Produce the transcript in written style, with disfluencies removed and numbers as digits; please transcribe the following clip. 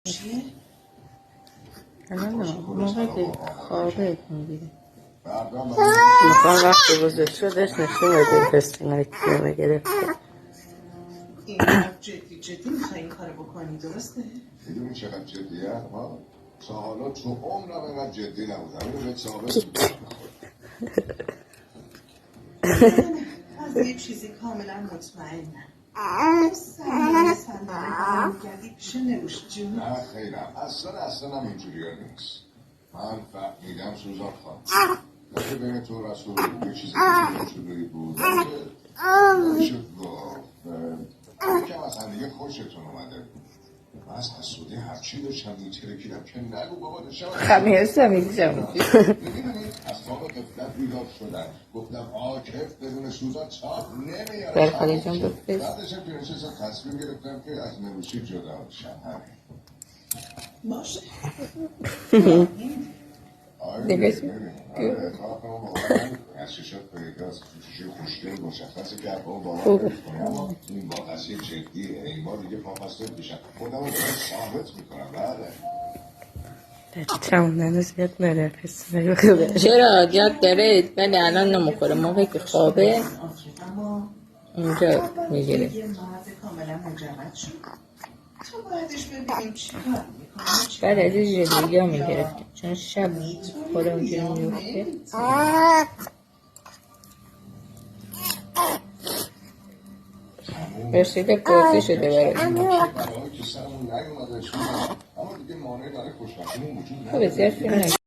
چیه؟ الان موقع که خوابت میگیره میخوام وقتی بزرگ شدش نشون بدیم پستینا کیلو گرفته. این جدی میخوای این کارو بکنی درسته؟ میدونی چقدر جدیه؟ ها؟ تا حالا تو عمرم اینقدر جدی نبودم. اینو بهت ثابت از یه چیزی کاملا مطمئنم. صندلی هم میگردی پیش نوش جون. نه خیرم اصلا هم اینجوری ها نیست. من فهمیدم سوزان خانم که بین تو رسول یه چیزی که شده بود نمیشه گفت یکم از هم دیگه خوشتون اومده. من از حسودی هرچی داشتم میترکیدم که نگو بابا داشتم خمیرسه میگیشم میدونی از خواب قفلت بیدار شدن گفتم عاکف بدون سوزان چاپ نمیاره. برخالی جان بفرست. بعدشم پرنسس تصمیم گرفتم که از نروشی جدا بشم. باشه نگاش از ششات پیداست شیشه خوشگل مشخصه که اون بالا اما این با قضیه جدیه. این بار دیگه پاپسته میشم خودم رو ثابت میکنم. بله چمونن زیاد نره پسر چرا یاد داره ولی الان نمیخوره موقعی که خوابه اونجا میگیره. یه مرد کاملا مجرد شد تو بعدش ببینیم چی کار میکنه. بعد از این جدیدی ها میگرفتیم چون شب خوره اونجا میفته. رسیده پرسی شده برای خب بسیار فیلم